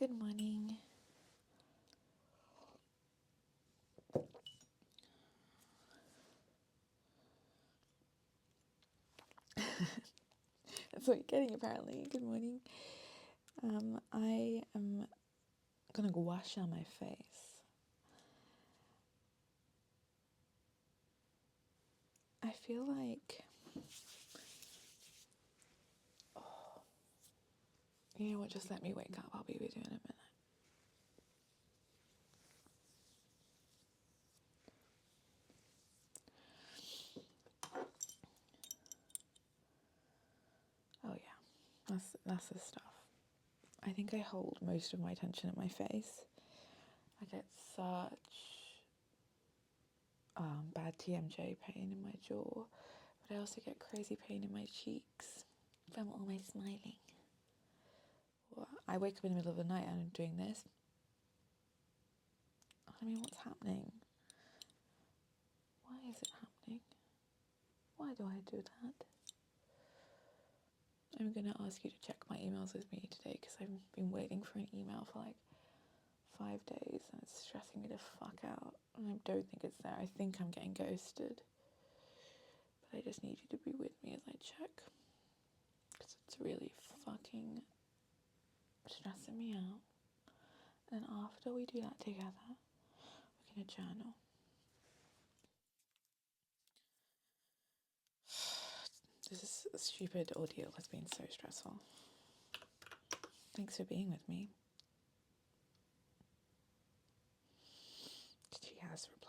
Good morning. That's what you're getting apparently. Good morning. I am gonna gua sha my face. I feel like, you know what, just let me wake up. I'll be with you in a minute. Oh yeah, that's the stuff. I think I hold most of my tension in my face. I get such bad TMJ pain in my jaw, but I also get crazy pain in my cheeks from always smiling. I wake up in the middle of the night and I'm doing this. I mean, what's happening? Why is it happening? Why do I do that? I'm going to ask you to check my emails with me today because I've been waiting for an email for like 5 days and it's stressing me the fuck out. And I don't think it's there. I think I'm getting ghosted. But I just need you to be with me as I check because it's really fucking stressing me out. And after we do that together, we're going to journal. This is a stupid ordeal has been so stressful. Thanks for being with me. She has replied.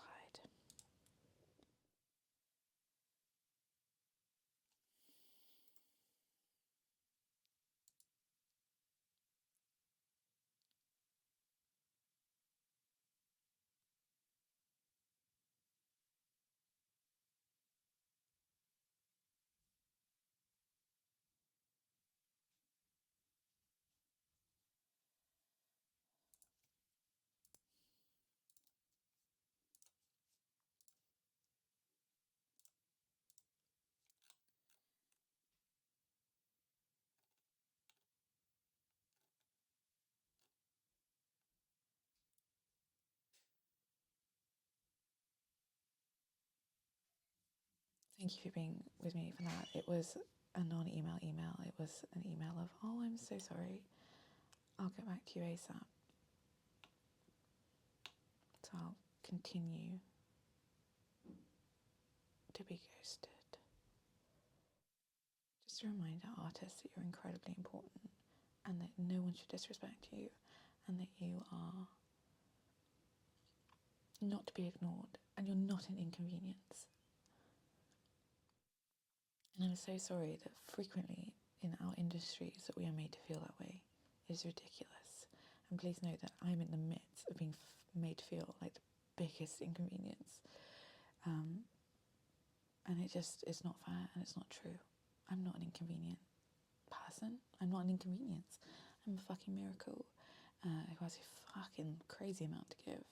Thank you for being with me for that. It was a non-email email. It was an email of, oh, I'm so sorry. I'll get back to you ASAP. So I'll continue to be ghosted. Just a reminder, artists, that you're incredibly important and that no one should disrespect you and that you are not to be ignored and you're not an inconvenience. And I'm so sorry that frequently in our industries that we are made to feel that way. It is ridiculous. And please know that I'm in the midst of being made to feel like the biggest inconvenience. And it just is not fair and it's not true. I'm not an inconvenient person. I'm not an inconvenience. I'm a fucking miracle who has a fucking crazy amount to give.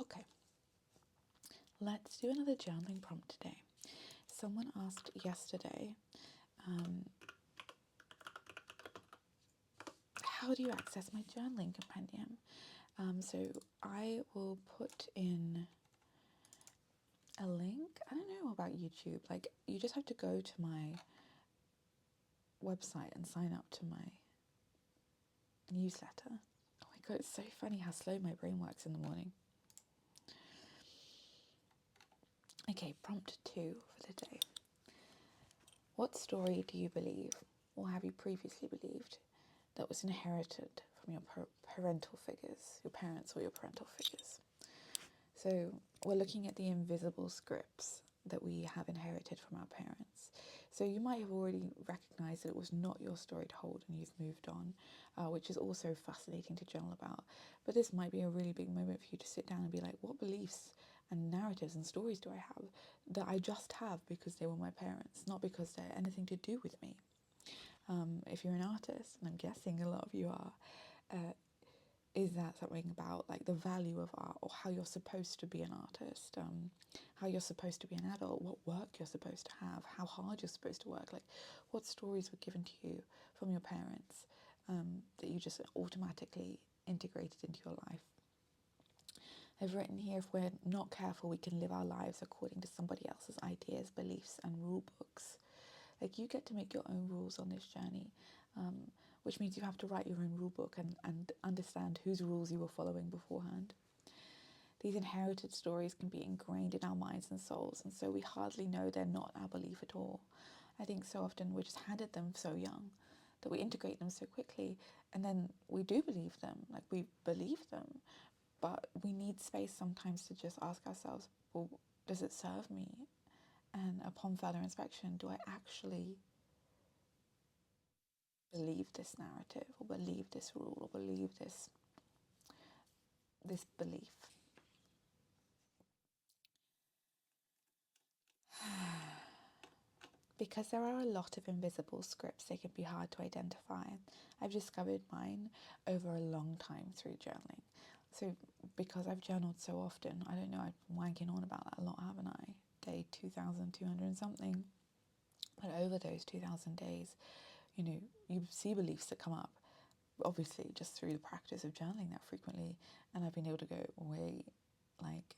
Okay, let's do another journaling prompt today. Someone asked yesterday, how do you access my journaling compendium? So I will put in a link. I don't know about YouTube. Like, you just have to go to my website and sign up to my newsletter. Oh my god, it's so funny how slow my brain works in the morning. Okay, prompt 2 for the day. What story do you believe, or have you previously believed, that was inherited from your parental figures, your parents or your parental figures? So we're looking at the invisible scripts that we have inherited from our parents. So you might have already recognised that it was not your story to hold and you've moved on, which is also fascinating to journal about. But this might be a really big moment for you to sit down and be like, what beliefs and narratives and stories do I have that I just have because they were my parents, not because they're anything to do with me? If you're an artist, and I'm guessing a lot of you are, is that something about like the value of art, or how you're supposed to be an artist, how you're supposed to be an adult, what work you're supposed to have, how hard you're supposed to work, like what stories were given to you from your parents that you just automatically integrated into your life. I've written here, if we're not careful, we can live our lives according to somebody else's ideas, beliefs, and rule books. Like, you get to make your own rules on this journey, which means you have to write your own rule book and understand whose rules you were following beforehand. These inherited stories can be ingrained in our minds and souls, and so we hardly know they're not our belief at all. I think so often we're just handed them so young that we integrate them so quickly, and then we do believe them, like we believe them, but we need space sometimes to just ask ourselves, well, does it serve me? And upon further inspection, do I actually believe this narrative, or believe this rule, or believe this belief? Because there are a lot of invisible scripts, they can be hard to identify. I've discovered mine over a long time through journaling. So because I've journaled so often, I don't know, I've been wanking on about that a lot, haven't I? Day 2,200 and something. But over those 2,000 days, you know, you see beliefs that come up, obviously just through the practice of journaling that frequently. And I've been able to go, wait, like,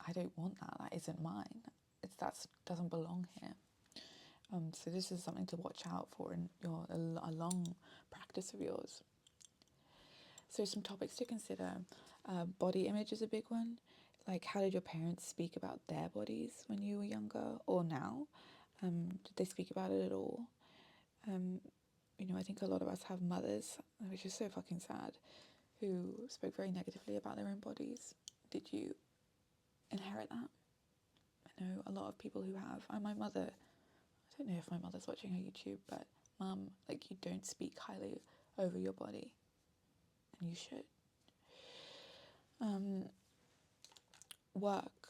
I don't want that. That isn't mine. That doesn't belong here. So this is something to watch out for in a long practice of yours. So some topics to consider. Body image is a big one. Like, how did your parents speak about their bodies when you were younger or now? Did they speak about it at all? You know, I think a lot of us have mothers, which is so fucking sad, who spoke very negatively about their own bodies. Did you inherit that? I know a lot of people who have. My mother, I don't know if my mother's watching her YouTube, but Mum, like, you don't speak highly over your body, and you should. Work.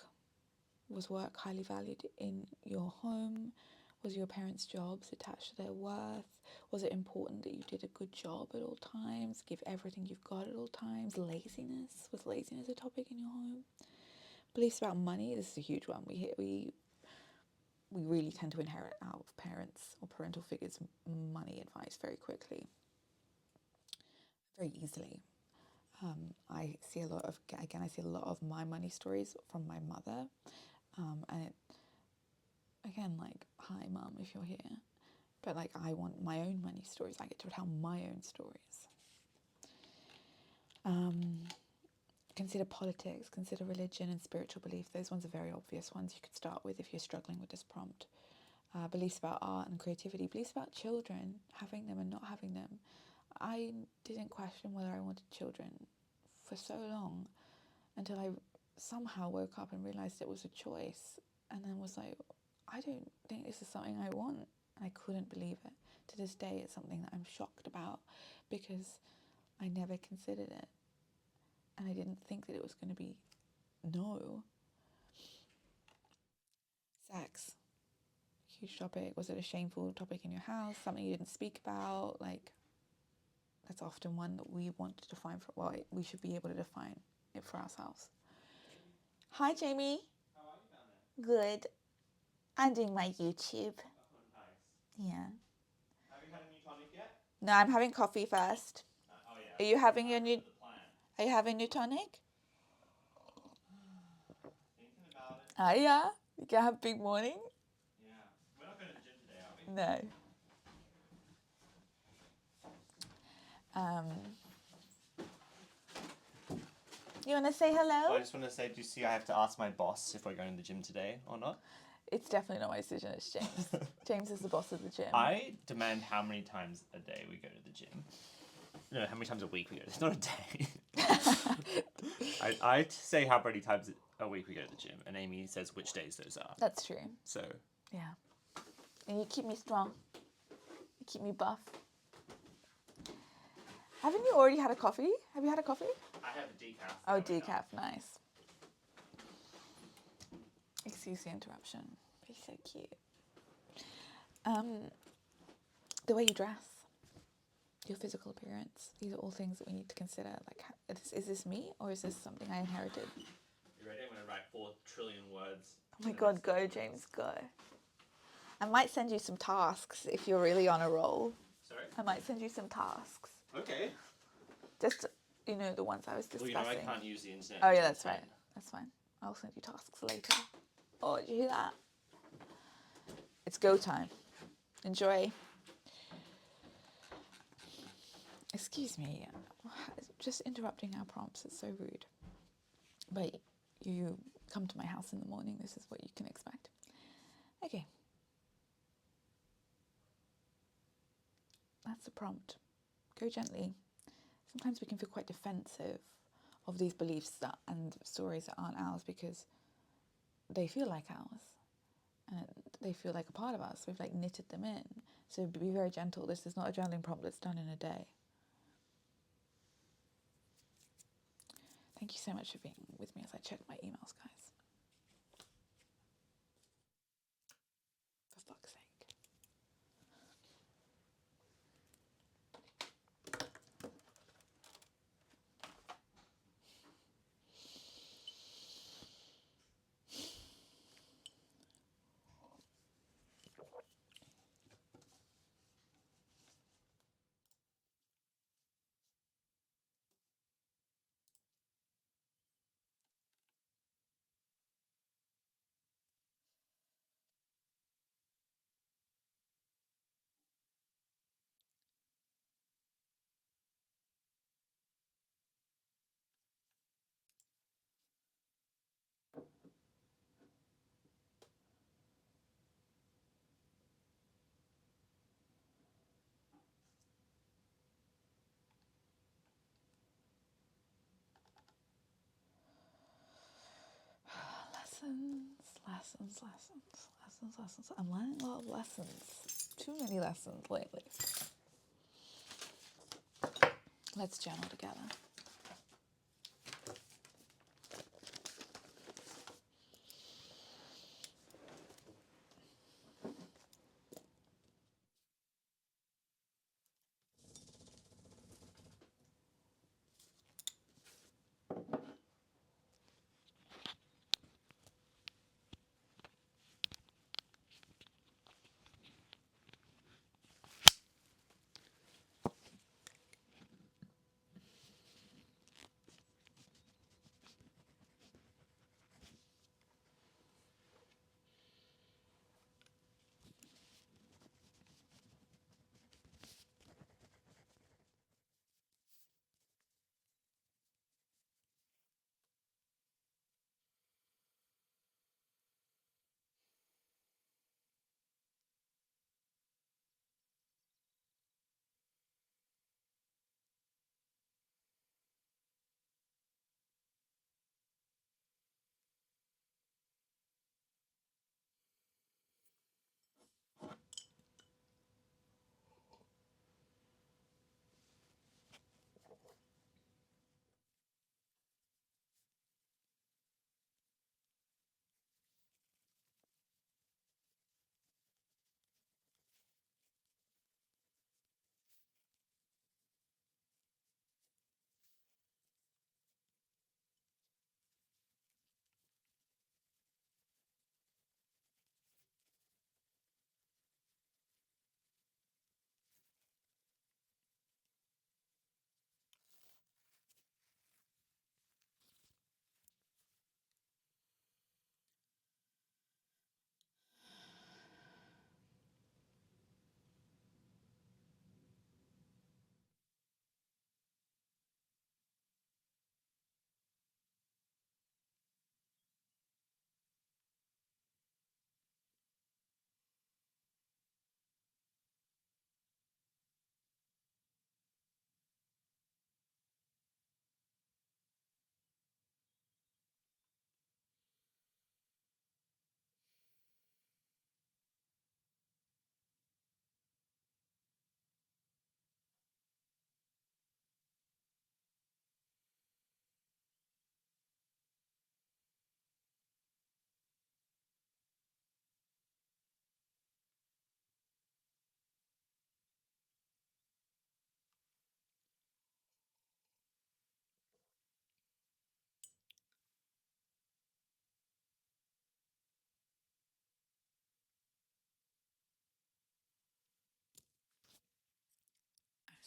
Was work highly valued in your home? Was your parents' jobs attached to their worth? Was it important that you did a good job at all times? Give everything you've got at all times? Laziness. Was laziness a topic in your home? Beliefs about money. This is a huge one. We really tend to inherit out of parents or parental figures money advice very quickly, very easily. I see a lot of my money stories from my mother, and it, again, like, hi Mum, if you're here, but like, I want my own money stories. I get to tell my own stories. Consider politics, consider religion and spiritual belief. Those ones are very obvious ones you could start with if you're struggling with this prompt. Beliefs about art and creativity, beliefs about children, having them and not having them. I didn't question whether I wanted children for so long until I somehow woke up and realised it was a choice, and then was like, I don't think this is something I want. And I couldn't believe it. To this day, it's something that I'm shocked about, because I never considered it, and I didn't think that it was going to be no. Sex, huge topic. Was it a shameful topic in your house? Something you didn't speak about? Like, that's often one that we want to define we should be able to define it for ourselves. Hi, Jamie. How are you down there? Good. I'm doing my YouTube. Oh, nice. Yeah. Have you had a new tonic yet? No, I'm having coffee first. Oh yeah. Are you having your new? The plan. Are you having new tonic? Thinking about it. Oh yeah. You gonna have a big morning? Yeah. We're not going to the gym today, are we? No. You wanna say hello? I just want to say, do you see I have to ask my boss if we're going to the gym today or not? It's definitely not my decision. It's James. James is the boss of the gym. I demand how many times a day we go to the gym. No, how many times a week we go. It's not a day. I say how many times a week we go to the gym, and Amy says which days those are. That's true. So. Yeah. And you keep me strong. You keep me buff. Haven't you already had a coffee? Have you had a coffee? I have a decaf. Oh, decaf. Nice. Excuse the interruption. He's so cute. The way you dress. your physical appearance. These are all things that we need to consider. Like, is this me or is this something I inherited? You ready? I'm going to write 4 trillion words. Oh my God, go, James, go. I might send you some tasks if you're really on a roll. Sorry? I might send you some tasks. Okay. Just, the ones I was discussing. Well, I can't use the internet. Oh, yeah, that's right. That's fine. I'll send you tasks later. Oh, did you hear that? It's go time. Enjoy. Excuse me. Just interrupting our prompts is so rude. But you come to my house in the morning. This is what you can expect. Okay. That's the prompt. Go gently. Sometimes we can feel quite defensive of these beliefs and stories that aren't ours because they feel like ours and they feel like a part of us. We've knitted them in. So be very gentle. This is not a journaling prompt that's done in a day. Thank you so much for being with me as I check my emails, guys. For fuck's sake. Lessons. I'm learning a lot of lessons. Too many lessons lately. Let's journal together.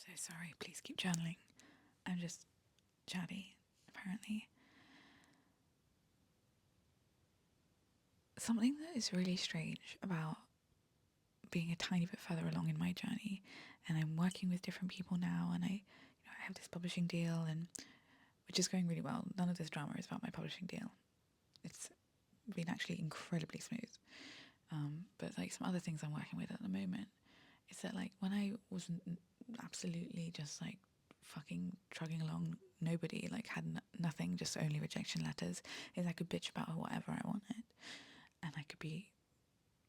So sorry, please keep journaling. I'm just chatty, apparently. Something that is really strange about being a tiny bit further along in my journey, and I'm working with different people now, and I have this publishing deal, and which is going really well. None of this drama is about my publishing deal. It's been actually incredibly smooth. But like some other things I'm working with at the moment, is that like when I wasn't absolutely just like fucking trugging along, nobody, like had nothing, just only rejection letters, is I could bitch about whatever I wanted, and I could be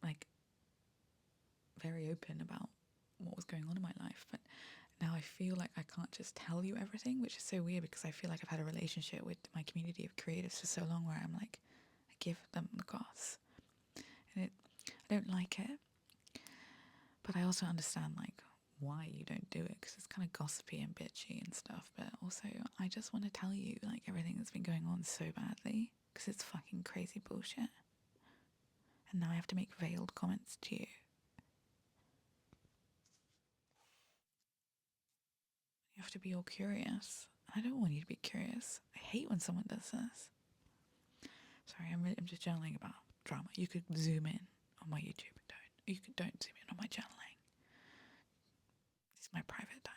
like very open about what was going on in my life. But now I feel like I can't just tell you everything, which is so weird because I feel like I've had a relationship with my community of creatives for so long where I'm like, I give them the goss, and I don't like it, but I also understand like why you don't do it, because it's kind of gossipy and bitchy and stuff. But also I just want to tell you like everything that's been going on so badly, because it's fucking crazy bullshit, and now I have to make veiled comments to you. You have to be all curious. I don't want you to be curious. I hate when someone does this. Sorry, I'm just journaling about drama. You could zoom in on my YouTube, but don't zoom in on my journaling. It's my private time.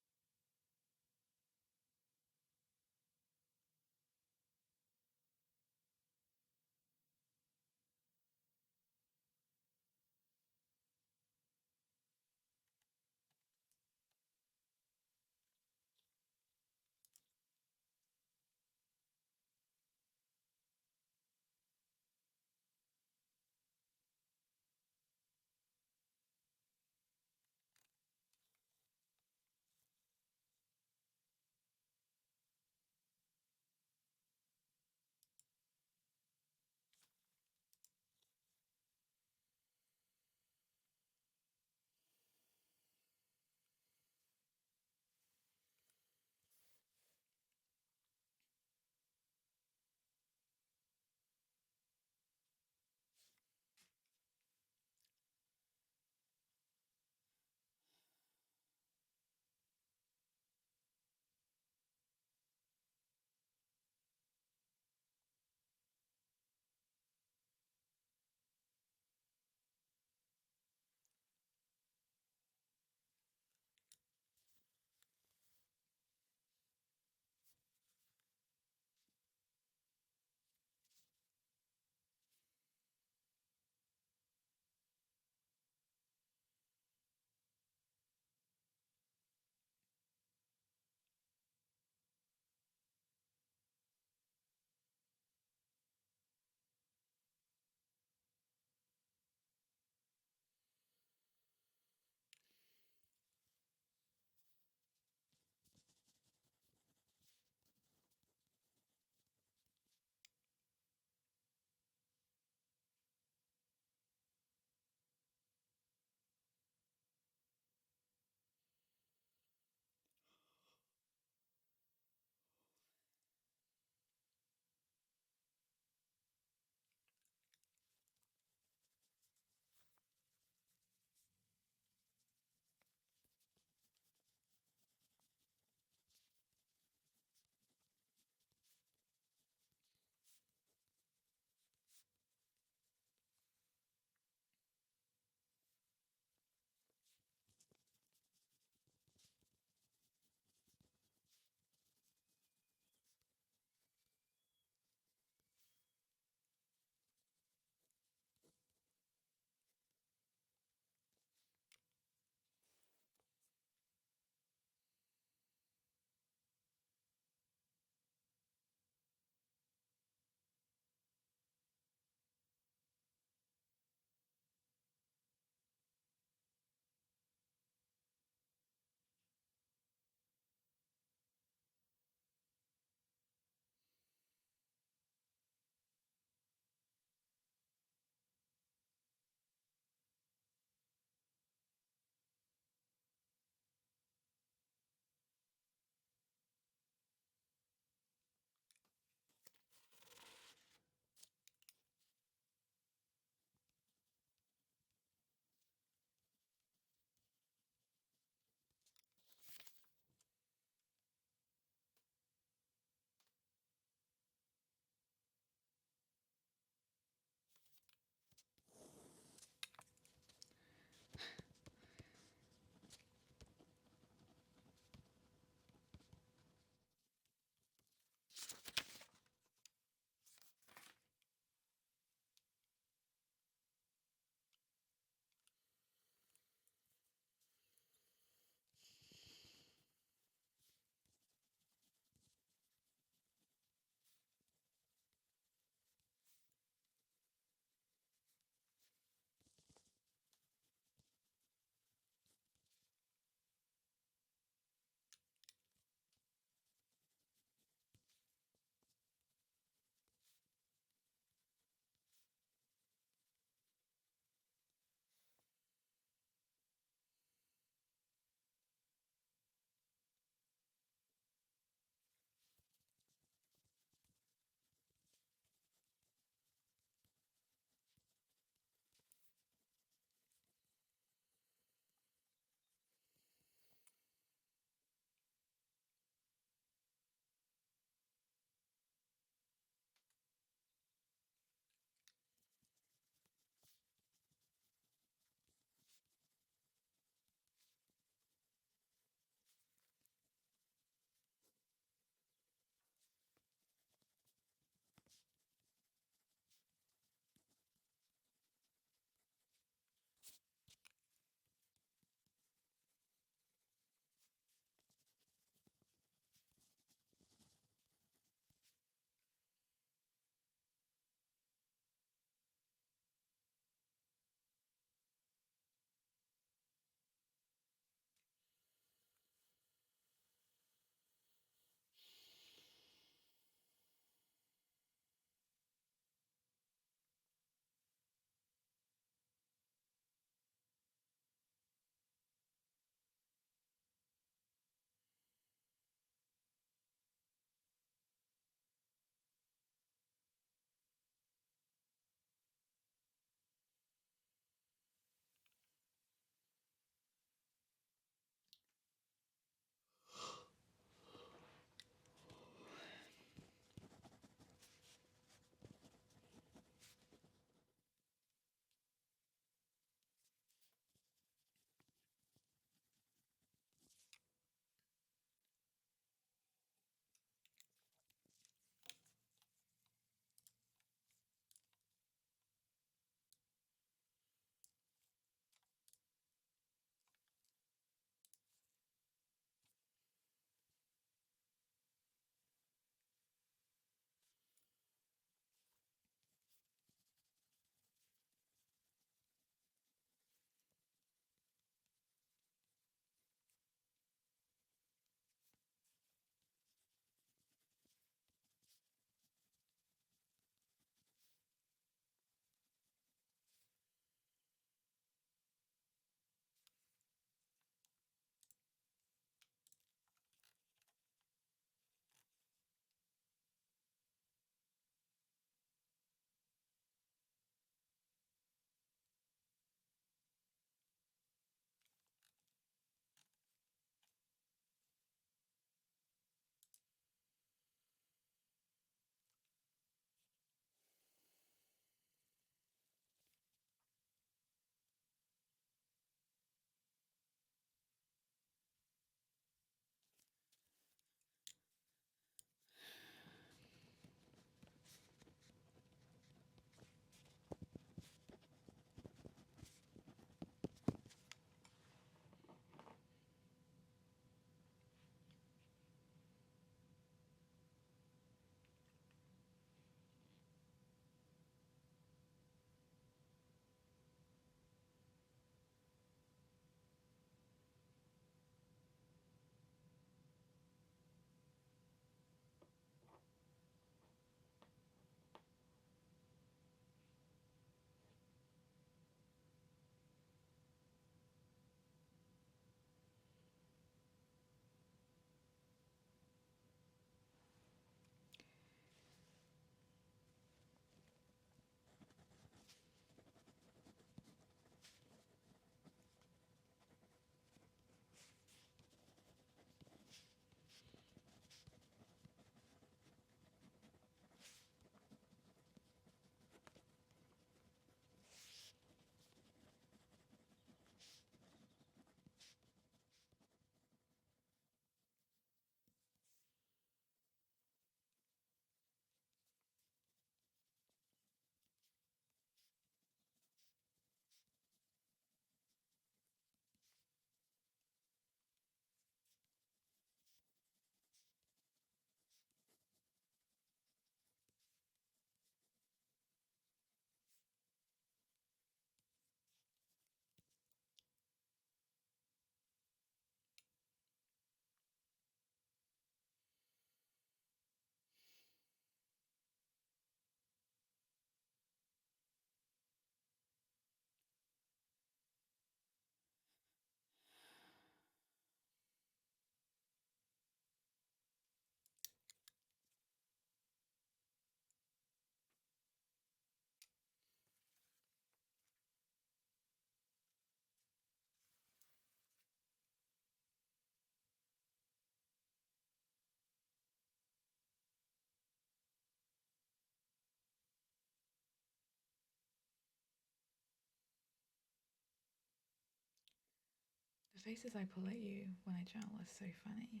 faces I pull at you when I journal are so funny.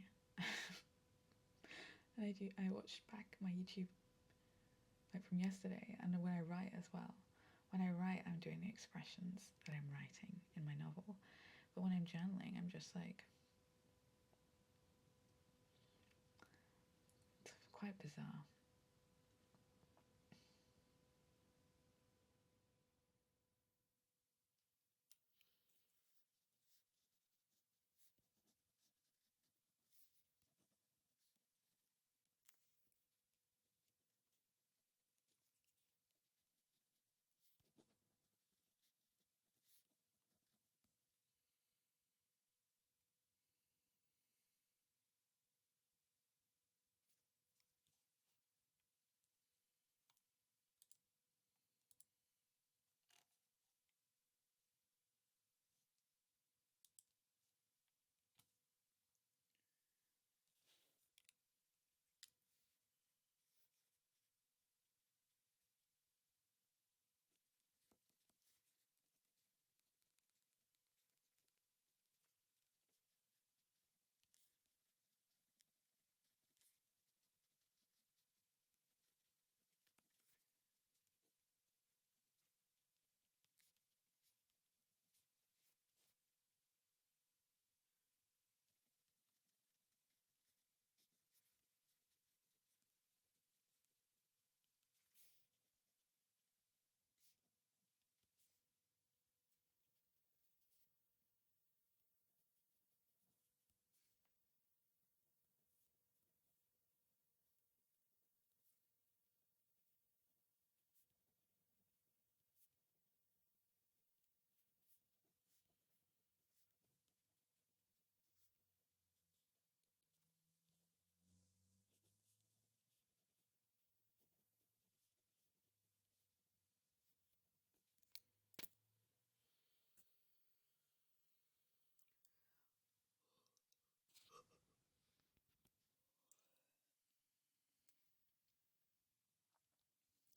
And I watched back my YouTube like from yesterday, and when I write as well. When I write, I'm doing the expressions that I'm writing in my novel. But when I'm journaling, I'm just like, it's quite bizarre.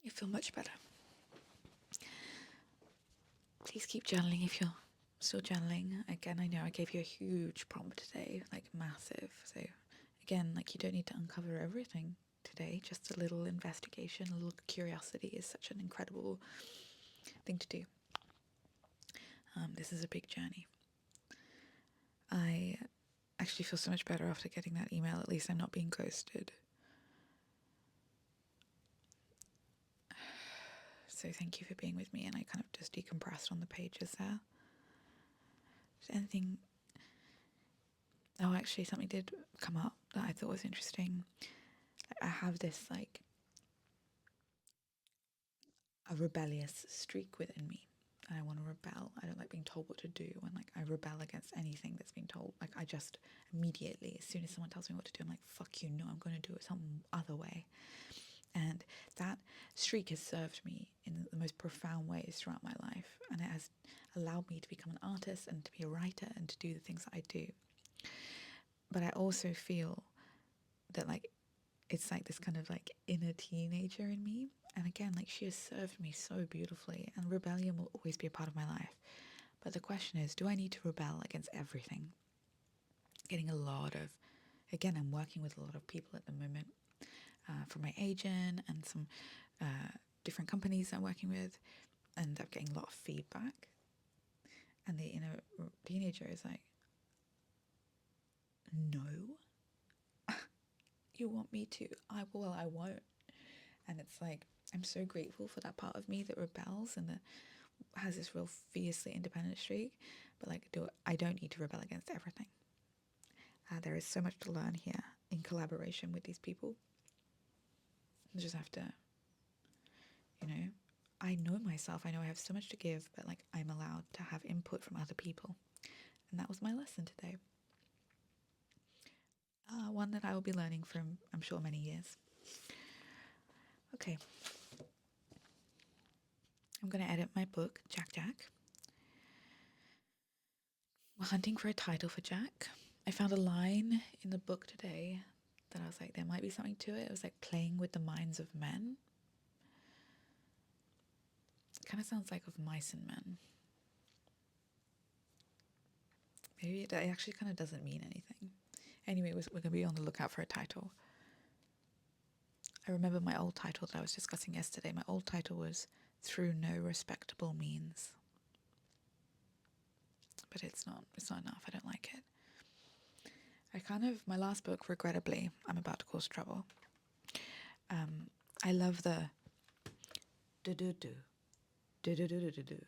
You feel much better. Please keep journaling if you're still journaling. Again, I know I gave you a huge prompt today, like massive. So again, like you don't need to uncover everything today. Just a little investigation, a little curiosity is such an incredible thing to do. This is a big journey. I actually feel so much better after getting that email. At least I'm not being ghosted. So thank you for being with me, and I kind of just decompressed on the pages there. Is there anything... Oh, actually, something did come up that I thought was interesting. I have this, like, a rebellious streak within me. And I want to rebel. I don't like being told what to do. And, like, I rebel against anything that's been told. Like, I just immediately, as soon as someone tells me what to do, I'm like, fuck you, no, I'm going to do it some other way. And that streak has served me in the most profound ways throughout my life. And it has allowed me to become an artist and to be a writer and to do the things that I do. But I also feel that, like, it's like this kind of like inner teenager in me. And again, like she has served me so beautifully, and rebellion will always be a part of my life. But the question is, do I need to rebel against everything? Getting a lot of, again, I'm working with a lot of people at the moment, from my agent and some different companies I'm working with, and I'm getting a lot of feedback. And the inner teenager is like, no, you want me to? I won't. And it's like, I'm so grateful for that part of me that rebels and that has this real fiercely independent streak. But like, I don't need to rebel against everything. There is so much to learn here in collaboration with these people. I just have to, I know myself. I know I have so much to give, but like I'm allowed to have input from other people. And that was my lesson today. One that I will be learning from, I'm sure, many years. Okay. I'm going to edit my book, Jack Jack. We're hunting for a title for Jack. I found a line in the book today that I was like, there might be something to it. It was like playing with the minds of men. It kind of sounds like Of Mice and Men. Maybe it actually kind of doesn't mean anything. Anyway, we're going to be on the lookout for a title. I remember my old title that I was discussing yesterday. My old title was Through No Respectable Means. But it's not enough. I don't like it. My last book, regrettably, I'm about to cause trouble. I love the do-do-do, do-do-do-do-do-do.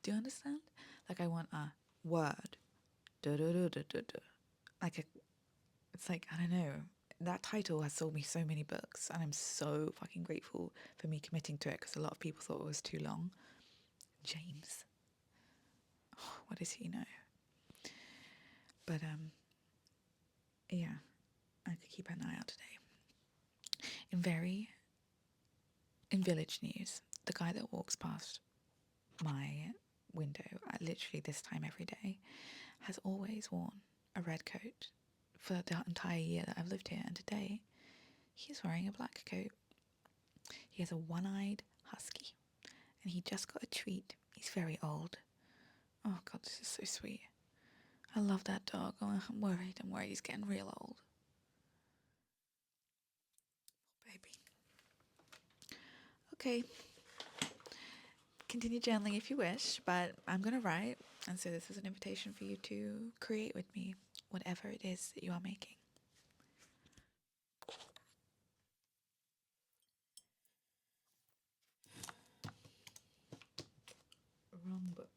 Do you understand? Like I want a word, do-do-do-do-do-do. It's like, I don't know. That title has sold me so many books, and I'm so fucking grateful for me committing to it, because a lot of people thought it was too long. James. Oh, what does he know? But, yeah, I could keep an eye out today. In Village News, the guy that walks past my window at literally this time every day has always worn a red coat for the entire year that I've lived here, and today he's wearing a black coat. He has a one-eyed husky, and he just got a treat. He's very old. Oh God, this is so sweet. I love that dog. Oh, I'm worried he's getting real old. Baby. Okay. Continue journaling if you wish, but I'm going to write, and so this is an invitation for you to create with me whatever it is that you are making. Wrong book.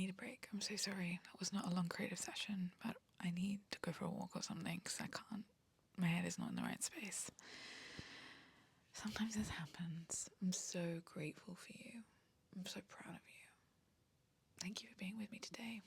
need a break. I'm so sorry. That was not a long creative session, but I need to go for a walk or something because I can't. My head is not in the right space. Sometimes this happens. I'm so grateful for you. I'm so proud of you. Thank you for being with me today.